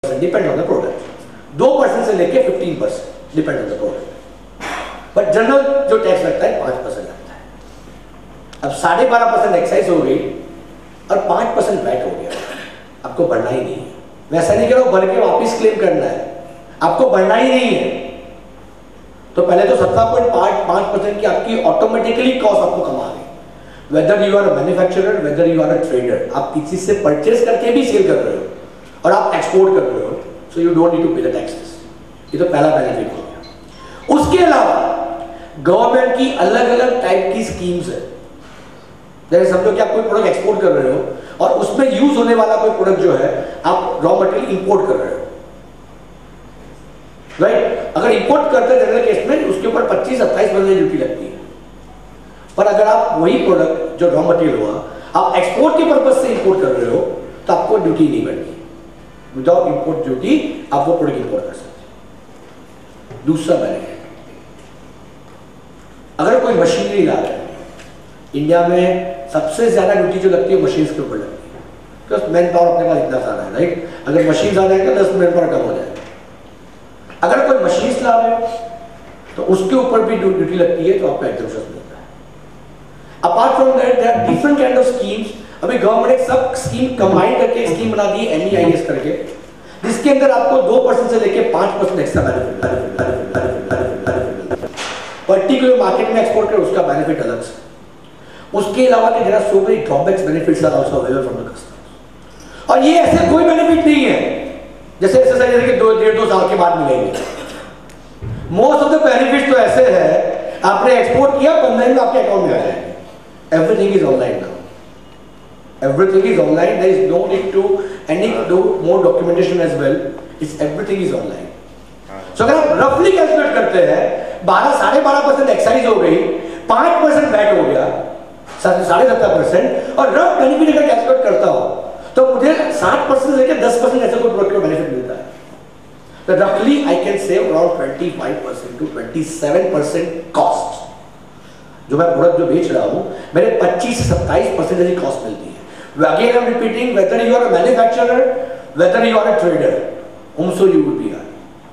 Depend on the product, 2% से लेके 15% depend on the product. But general जो tax लगता है 5% लगता है। अब 12.5% एक्साइज हो गई और 5% वैट हो गया, आपको बढ़ना ही नहीं है। वैसा नहीं करो भर के वापिस क्लेम करना है, आपको बढ़ना ही नहीं है। तो पहले तो 17.5% की आपकी ऑटोमेटिकली कॉस्ट आपको कमा गई। Whether you are a manufacturer, whether you are a trader, आप किसी से परचेज करके भी सेल कर रहे हो और आप एक्सपोर्ट कर रहे हो, so you don't need to pay the taxes. ये तो पहला बेनिफिट हो गया। उसके अलावा गवर्नमेंट की अलग अलग टाइप की स्कीम्स है। जैसे समझो कि आप कोई प्रोडक्ट एक्सपोर्ट कर रहे हो और उसमें यूज होने वाला कोई प्रोडक्ट जो है आप रॉ मटेरियल इंपोर्ट कर रहे हो, राइट? अगर इंपोर्ट करते हैं जनरल केस में उसके ऊपर 25-27% ड्यूटी लगती है। पर अगर आप वही प्रोडक्ट जो रॉ मटेरियल हुआ आप एक्सपोर्ट के पर्पज से इंपोर्ट कर रहे हो तो आपको ड्यूटी नहीं बढ़ती। विदाउट इंपोर्ट ड्यूटी आप वो प्रोडक्ट इंपोर्ट कर सकते। दूसरा बेनिफिट, अगर कोई मशीनरी ला रहा है, इंडिया में सबसे ज्यादा ड्यूटी जो लगती है मशीन के ऊपर लगती है, बिकॉज मैन पावर अपने पास इतना सारा है, राइट? अगर मशीन आ जाएगा 10 मैन पावर कम हो जाएगा। अगर कोई मशीन ला रहे हो तो उसके ऊपर भी ड्यूटी लगती है, तो आपको एग्जम्पशन मिलता है। Apart from that there are different kind of schemes. अभी गवर्नमेंट एक सब स्कीम कंबाइन करके स्कीम बना दी है MEIS करके, जिसके अंदर आपको 2% से लेके 5% एक्स्ट्रा बेनिफिट, पर्टिकुलर मार्केट में एक्सपोर्ट कर उसका बेनिफिट अलग से। उसके अलावा there are so many drawbacks, benefits are also available from the customers. और ये ऐसे कोई बेनिफिट नहीं है जैसे एक्सरसाइज के 1.5-2 साल के बाद मिलेंगे। मोस्ट ऑफ द बेनिफिट्स तो ऐसे है आपने एक्सपोर्ट किया 15 दिन में आपके अकाउंट में आ जाएंगे। Everything is online now, everything is online, there is no need to any do more documentation as well, it's everything is online. So अगर आप रफली कैलकुलेट करते हैं 12.5% एक्साइज हो गई, 5% वैट हो गया, 7.5%, और रफ बेनिफिट अगर कैलकुलेट करता हो तो मुझे 60% से लेकर 10% ऐसे कोई प्रोडक्ट का बेनिफिट मिलता है। तो रफली I can save around 25% to 27% cost. जो मैं प्रोडक्ट जो बेच रहा हूं मेरे 25 से 27% की कॉस्ट मिलती है। Again I'm repeating, whether you are a manufacturer, whether you are a trader, whomso you would be,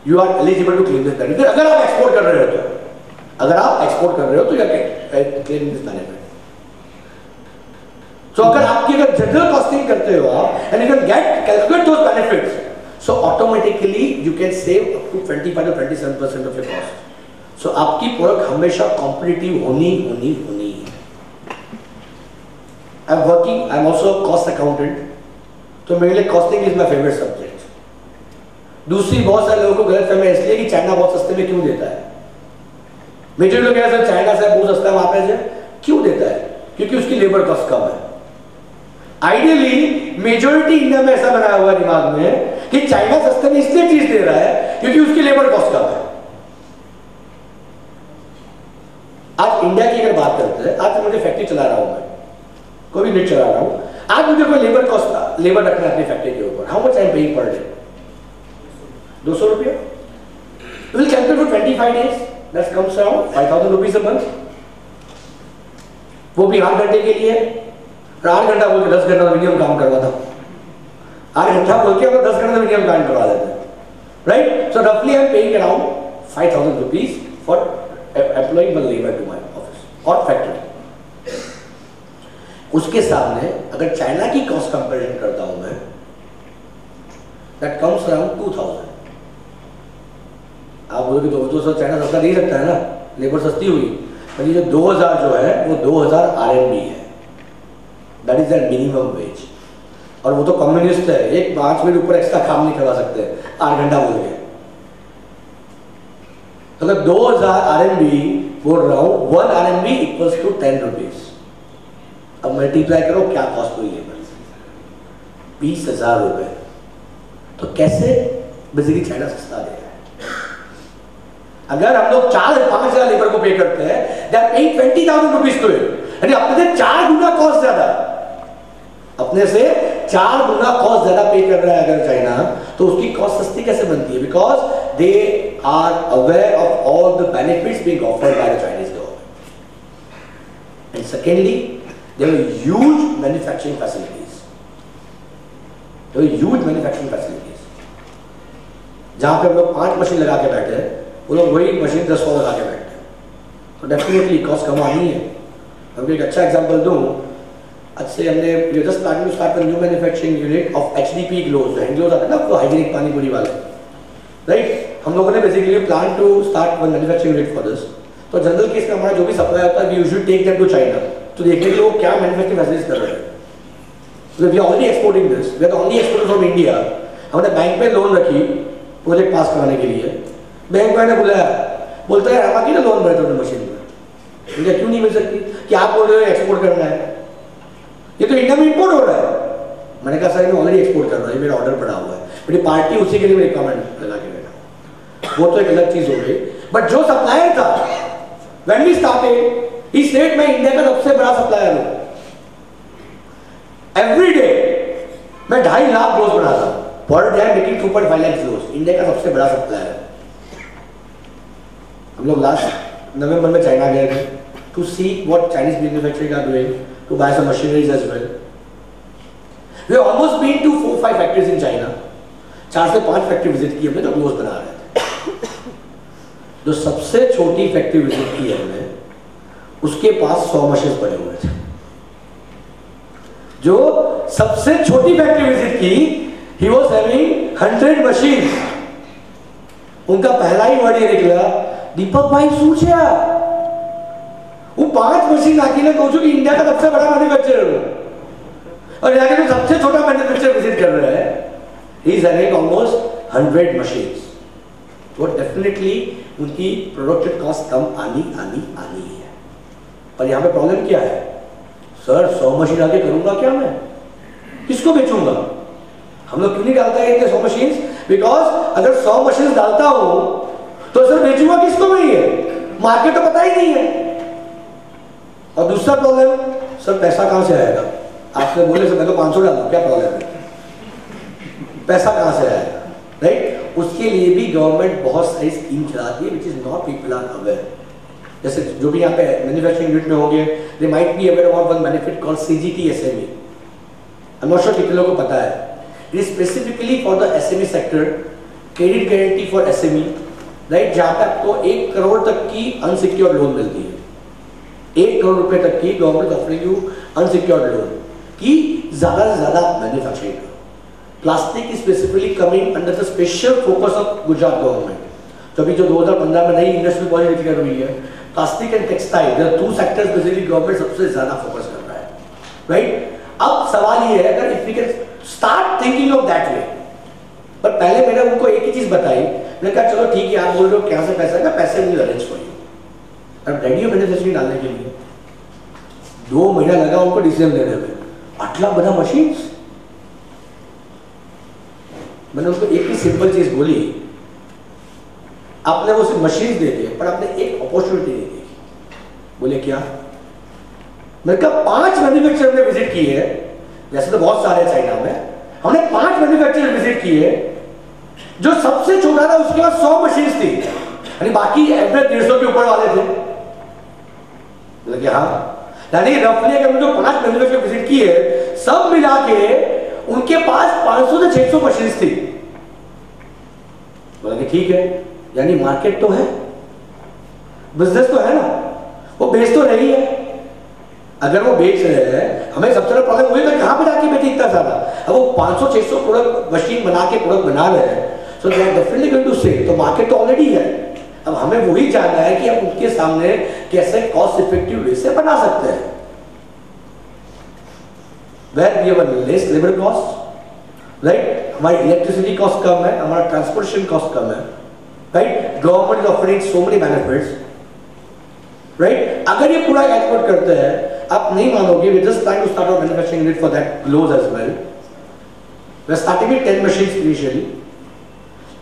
you are eligible to claim this benefit. अगर आप एक्सपोर्ट कर रहे हो तो, अगर आप एक्सपोर्ट कर रहे हो तो you are claiming this benefit. So अगर आपकी अगर जनरल कॉस्टिंग करते हो आप and you can calculate those benefits, so automatically you can save up to 25 to 27% of your cost. So आपकी प्रोडक्ट हमेशा कॉम्पिटिटिव होनी है। I'm working, I'm also a cost accountant, तो मेरे लिए costing is my favourite subject. दूसरी बहुत सारे लोगों को गलतफहमी इसलिए कि चाइना बहुत सस्ते में क्यों देता है। मेजर लोग कहते हैं चाइना से बहुत सस्ता है वहां पे, क्यों देता है? क्योंकि उसकी लेबर कॉस्ट कम है। आइडियली मेजोरिटी इंडिया में ऐसा बनाया हुआ है दिमाग में कि चाइना सस्ते में इसलिए चीज दे रहा है क्योंकि उसकी लेबर कॉस्ट कम है। आज इंडिया की अगर बात करते हैं, आज मुझे फैक्ट्री चला रहा हूं मैं, कोई भी चला रहा हूं, आज मुझे कोई लेबर कॉस्ट लेबर रखना है अपनी फैक्ट्री के ऊपर, how much I am paying per day? 200 रुपया। You will calculate for 25 days, that comes around 5000 rupees a month. वो भी 8 घंटे के लिए, 8 घंटा बोल के 10 घंटा मिनिमम काम करवाता हूं। 8 घंटा बोल के 10 घंटा मिनिमम काम करवा देते हैं, राइट? सो रफली I am paying around 5000 rupees for employing one labour to my office और फैक्ट्री। उसके सामने अगर चाइना की कॉस्ट कंपैरिजन करता हूं मैं, दैट कम्स अराउंड 2000। आप बोलोगे तो चाइना सस्ता नहीं लगता है ना, लेबर सस्ती हुई, पर ये जो 2000 जो है वो 2000 RMB है, that is that minimum wage. और वो तो कम्युनिस्ट है, एक 5 मिनट ऊपर एक्स्ट्रा काम नहीं करवा सकते 8 घंटा बोल के। तो अगर 2000 RMB बोल रहा हूं, 1 RMB इक्वल्स टू 10 रुपीज। अब मल्टीप्लाई करो क्या कॉस्ट हुई लेबर, 20,000 रुपए। तो कैसे बेसिकली चाइना सस्ता दे रहा है? अगर हम लोग 4-5,000 लेबर को पे करते हैं, they are paying 20,000 rupees to it, यानी अपने से 4 गुना कॉस्ट ज्यादा, अपने से 4 गुना कॉस्ट ज्यादा पे कर रहा है अगर चाइना, तो उसकी कॉस्ट सस्ती कैसे बनती है? Because they are aware of all the benefits being offered by the Chinese government. And secondly, there were huge manufacturing facilities. जहाँ पे हम लोग 5 मशीन लगा के बैठे हैं, वो लोग वही मशीन 10 लगा के बैठे हैं, तो डेफिनेटली कॉस्ट कम आनी है। हमको एक अच्छा एग्जांपल दूँ, अच्छे हमने just planning to start new manufacturing unit of HDP gloves, hand gloves आते हैं ना आपको, हाइजीनिक पानी पूरी वाले, राइट। हम लोगों ने basically plan to start one manufacturing unit for this. तो जनरल केस में हमारा जो भी सप्लाई होता है, we usually take that to China, तो देखने के लिए वो क्या मैन्युफैक्चरिंग फैसिलिटीज कर रहे हैं। So we are already exporting this. We are the only exporter from India. हमने बैंक पे लोन रखी प्रोजेक्ट पास कराने के लिए, बैंक वाले ने बुलाया, बोलता है हमारा क्यों लोन भरे तुमने मशीन में, मुझे क्यों नहीं मिल सकती, कि आप बोल रहे हो एक्सपोर्ट करना है, ये तो इंडिया में इंपोर्ट हो रहा है। मैंने कहा सर मैं ऑलरेडी एक्सपोर्ट कर रहा हूँ, मेरा ऑर्डर पड़ा हुआ है, मेरी पार्टी उसी के लिए रिक्वायरमेंट लगा के बैठा, वो तो एक अलग चीज हो गई। बट जो सप्लायर था, when we started, he said मैं इंडिया का सबसे बड़ा सप्लायर हूँ, एवरी डे मैं 2.5 लाख डोज बनाता हूँ, per day making 2.5 lakh dose, India का सबसे बड़ा सप्लायर है। हम लोग लास्ट नवंबर में चाइना गए थे to see what Chinese manufacturing are doing, to buy some machineries as well. We almost been to 4-5 factories in China, 4 से 5 फैक्ट्री विजिट की हमने जो डोज बना रहे थे। जो सबसे छोटी फैक्ट्री विजिट की है हमने, उसके पास 100 मशीन पड़े हुए थे। जो सबसे छोटी फैक्ट्री विजिट की, he was having 100 machines। उनका पहला ही वर्ड ये निकला, दीपक भाई सूचिया, वो 5 मशीन आके ना सोचो कि इंडिया का सबसे बड़ा मैन्युफैक्चरर हो, और यहाँ के सबसे छोटा मैन्युफैक्चरर विजिट कर रहे हैं, he is having almost 100 machines। तो डेफिनेटली उनकी प्रोडक्शन कॉस्ट कम आनी है। पर यहाँ पे प्रॉब्लम क्या है, सर 100 मशीन आके करूंगा क्या मैं, किसको बेचूंगा। हम लोग क्यों नहीं डालते हैं इतने 100 मशीन, बिकॉज अगर 100 मशीन डालता हूं तो सर बेचूंगा किसको नहीं है, मार्केट तो पता ही नहीं है। और दूसरा प्रॉब्लम, सर पैसा कहां से आएगा, आपने बोले सर मैं तो 500 डालूं, क्या प्रॉब्लम है, पैसा कहां से आएगा, राइट। उसके लिए भी गवर्नमेंट बहुत सारी स्कीम चलाती है, which is not people are aware. जैसे जो भी यहाँ पे मैन्युफैक्चरिंग यूनिट में होंगे, they might be aware about one benefit called CGT SME। I am not sure कितने लोगों को पता है, it is specifically for the SME sector, credit guarantee for SME, right, जहां तक तो 1 करोड़ तक की अनसिक्योर्ड लोन मिलती है। 1 करोड़ रुपए तक की government offering you unsecured loan की ज्यादा से ज्यादा मैन्युफैक्चरिंग करो। Plastic is specifically coming under the special focus of Gujarat government. तो अभी जो 2015 में नई इंडस्ट्रियल पॉलिसी डिक्लेयर हुई है, plastic and textile, there 2 sectors basically government सबसे ज्यादा फोकस कर रहा है, राइट। अब सवाल ये है अगर if we can start thinking of that way, पर पहले मैंने उनको एक ही चीज बताई, मैंने कहा चलो ठीक है आप बोल रहे हो क्या से पैसा का, पैसे नहीं अरेंज करिए। अब रेडियो मैन्युफैक्चरिंग डालने के लिए 2 महीना लगा उनको डिसीजन लेने में, 8 लाख बना मशीन। मैंने उनको एक ही सिंपल चीज बोली, आपने वो सिर्फ मशीन दे दिए पर आपने एक अपॉर्चुनिटी नहीं दी। बोले क्या, मैंने कहा 5 मैन्युफैक्चरर ने विजिट की है, वैसे तो बहुत सारे चाइना में, हमने 5 मैन्युफैक्चरर विजिट किए, जो सबसे छोटा था उसके पास 100 मशीन थी, यानी बाकी एवरेज 150 के ऊपर वाले थे। बोले कि हाँ, यानी रफली अगर जो 5 मैन्युफैक्चरर विजिट किए सब मिला के उनके पास 500 से 600 मशीन थी। बोला कि ठीक है, यानी मार्केट तो है, बिजनेस तो है ना, वो बेच तो रही है। अगर वो बेच रहे हैं, हमें सबसे बड़ा प्रॉब्लम हुई है कहां पे जाके बेचे इतना ज्यादा। अब वो 500-600 प्रोडक्ट मशीन बना के प्रोडक्ट बना रहे हैं, so they are definitely going to sell, तो मार्केट तो ऑलरेडी है। अब हमें वही जानना है कि हम उनके सामने कैसे कॉस्ट इफेक्टिव वे से बना सकते हैं। Where we have a less labour cost, right, हमारी इलेक्ट्रिसिटी कॉस्ट कम है, हमारा ट्रांसपोर्टेशन कॉस्ट कम है, right, government is offering so many benefits, right. अगर ये पूरा एक्सपोर्ट करते हैं, आप नहीं मानोगे, we just trying to start our manufacturing unit for that gloves as well. We are starting with 10 machines initially.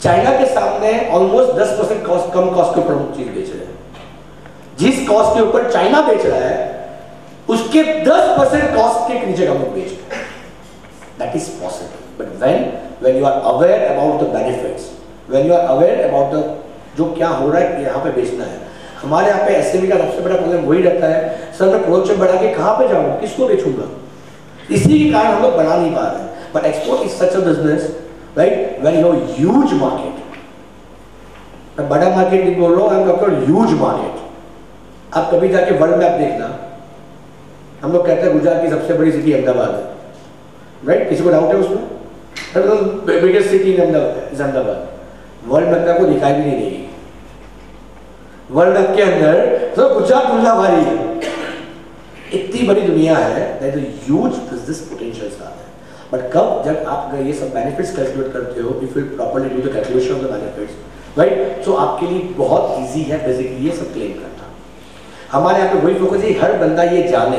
China के सामने ऑलमोस्ट 10% कॉस्ट, कम कॉस्ट के ऊपर चीज बेच रहे हैं। जिस कॉस्ट के ऊपर चाइना बेच रहा है उसके 10% कॉस्ट के नीचे हम लोग बेच रहे हैं। That is possible, but when you are aware about the benefits, when you are aware about the जो क्या हो रहा है यहाँ पे बेचना है। हमारे यहाँ पे एसएमई का सबसे बड़ा प्रॉब्लम वही रहता है, सर मैं प्रोडक्शन बढ़ा के कहाँ पे जाऊँ, किसको बेचूंगा, इसी के कारण हम लोग बना नहीं पा रहे हैं। But export is such a business, right, where you have huge market, मैं बड़ा मार्केट नहीं बोल रहा हूँ, I am talking huge market. आप कभी जाके वर्ल्ड मैप देखना, हम लोग कहते हैं गुजरात की सबसे बड़ी सिटी अहमदाबाद है, राइट? किसी को डाउट है उसमें? Biggest city in Ahmedabad. World map में आपको दिखाई भी नहीं देगी। वर्ल्ड मैप के अंदर तो गुजरात दुनिया भरी है, इतनी बड़ी दुनिया है, that is huge business potential आता है। बट कब जब आप ये सब बेनिफिट्स कैलकुलेट करते हो, if you properly do the calculation of the benefits, right, so आपके लिए बहुत इजी है बेसिकली ये सब क्लेम करना। हमारे यहाँ पे वही फोकस है, हर बंदा ये जाने,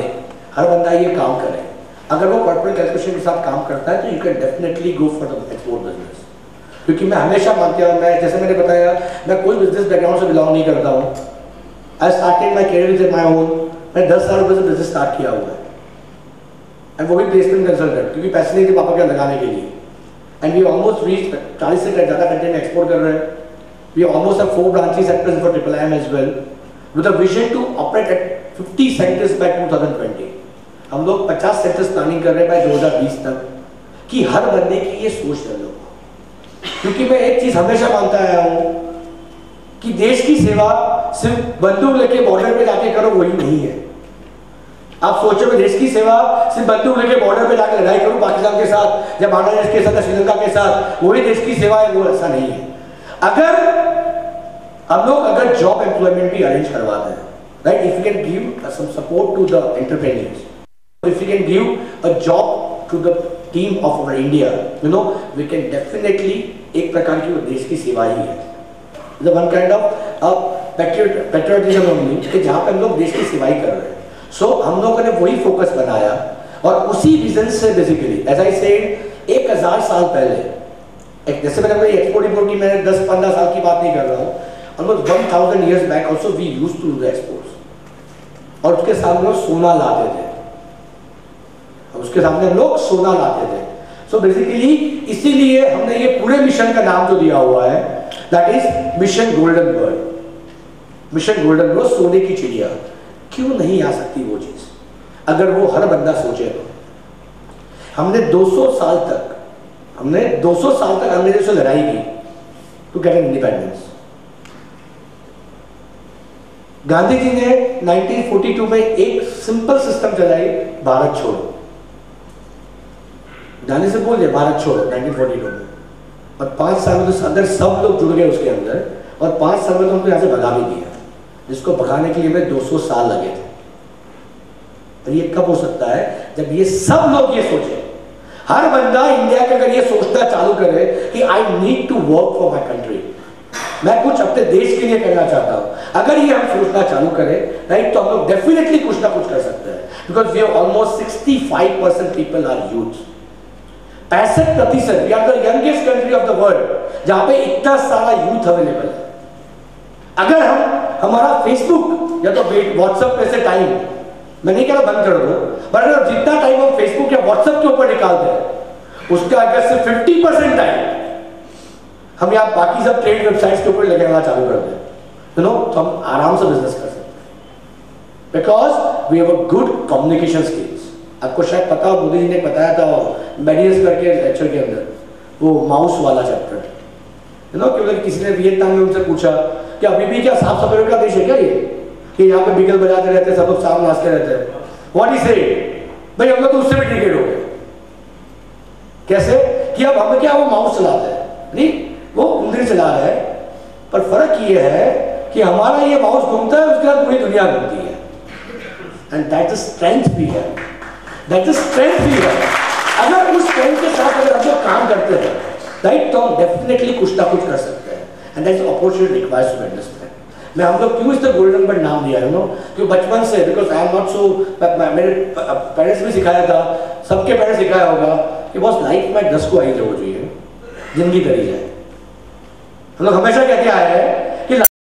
हर बंदा ये काम करे। अगर वो कॉर्पोरेट कैलकुलेशन के साथ काम करता है तो you can definitely go for the export business. क्योंकि मैं हमेशा मानता हूँ, मैं जैसे मैंने बताया, मैं कोई बिजनेस बैकग्राउंड से बिलोंग नहीं करता हूँ। I started my career with my own. मैं 10 साल से बिजनेस स्टार्ट किया हुआ है, एंड वो भी प्लेसमेंट कंसल्टेंट, क्योंकि पैसे नहीं थे पापा के लगाने के लिए। एंड वी ऑलमोस्ट रीच 40 से ज़्यादा कंट्री में एक्सपोर्ट कर रहे हैं। We almost have 4 branches at present for IIM as well, with a vision to operate at 50 centres by 2020। हम लोग 50 सेंटर्स प्लानिंग कर रहे हैं बाय 2020 तक, कि हर बंदे की ये सोच ले लो। क्योंकि मैं एक चीज हमेशा मानता आया हूं कि देश की सेवा सिर्फ बंदूक लेके बॉर्डर पे जाके करो, वही नहीं है। आप सोचो मैं देश की सेवा सिर्फ बंदूक लेके बॉर्डर पे जाके लड़ाई करूं पाकिस्तान के साथ या बांग्लादेश के साथ या श्रीलंका के साथ, वही देश की सेवा है, वो ऐसा नहीं है। अगर हम लोग अगर जॉब एम्प्लॉयमेंट भी अरेंज करवा दें, right, if you can give some support to the entrepreneurs, if we can give a job to the team of our India, you know, we can definitely एक प्रकार की वो देश की सेवा ही है, the one kind of patriotism only, कि जहाँ पे हम लोग देश की सेवा ही कर रहे हैं। So हम लोगों ने वही फोकस बनाया और उसी विजन से बेसिकली, as I said, 1000 साल पहले, एक जैसे मैंने एक्सपोर्ट इंपोर्ट की, मैंने 10-15 साल की बात नहीं कर रहा हूँ, almost 1000 years back also we used to do the exports, और उसके सामने सोना लाते थे, उसके सामने लोग सोना लाते थे। सो बेसिकली इसीलिए हमने ये पूरे मिशन का नाम जो दिया हुआ है, that is mission golden bird. Mission golden bird, सोने की चिड़िया। क्यों नहीं आ सकती वो चीज, अगर वो हर बंदा सोचे तो। हमने 200 साल तक अंग्रेजों से लड़ाई की to get independence. Gandhi ji ने 1942 में एक सिंपल सिस्टम चलाई, भारत छोड़ो। गांधी से बोल दिया भारत छोड़ो 1942 में, और 5 साल में तो अगर सब लोग जुड़ गए उसके अंदर, और 5 साल में तो उनको यहाँ से भगा भी दिया, जिसको भगाने के लिए हमें 200 साल लगे थे। और ये कब हो सकता है, जब ये सब लोग ये सोचे, हर बंदा इंडिया का अगर ये सोचना चालू करे कि I need to work for my country, मैं कुछ अपने देश के लिए करना चाहता हूं। अगर ये हम सोचना चालू करें, राइट, तो हम लोग डेफिनेटली कुछ ना कुछ कर सकते हैं। Because we have almost 65% people are youth, 65%। We are the youngest country of the world जहां पे इतना सारा यूथ अवेलेबल है। अगर हम हमारा फेसबुक या तो व्हाट्सएप पे से टाइम, मैं नहीं कह रहा बंद कर दो, पर अगर जितना टाइम हम फेसबुक या व्हाट्सएप के ऊपर निकालते हैं, उसका अगर सिर्फ 50% टाइम हम यहाँ बाकी सब ट्रेड वेबसाइट्स के ऊपर लगाना चालू कर दें, यू नो, तो हम आराम से बिजनेस कर सकते हैं। Because we have a good communication skills. आपको शायद पता हो, मोदी जी ने बताया था मेडियस करके लेक्चर के अंदर, वो माउस वाला चैप्टर, यू नो, क्योंकि किसी ने वियतनाम में उनसे पूछा कि अभी भी क्या साफ सफाई का देश है क्या ये, कि यहाँ पे बिगल बजाते रहते हैं, सब लोग साफ नाचते रहते हैं। What is it? भाई हम लोग तो उससे भी क्रिकेट हो गए। कैसे कि अब हम क्या, वो माउस चलाते हैं, नहीं वो उंगली चला रहे हैं, पर फर्क ये है कि हमारा ये माउस घूमता है, उसके बाद पूरी दुनिया घूमती है। एंड दैट इज स्ट्रेंथ भी है, दैट इज स्ट्रेंथ भी है। अगर उस स्ट्रेंथ के साथ अगर हम लोग काम करते हैं, राइट, तो हम डेफिनेटली कुछ ना कुछ कर सकते हैं। And that is opportunity requires to understand. मैं हम लोग क्यों इसका गोल्डन बर्ड नाम दिया है, नो, क्योंकि बचपन से, because I am not so, मेरे पेरेंट्स भी सिखाया था, सबके पेरेंट्स सिखाया होगा कि बॉस लाइफ में 10 को आई जो चाहिए, जिंदगी करी जाए। हम लोग हमेशा कहते आए हैं कि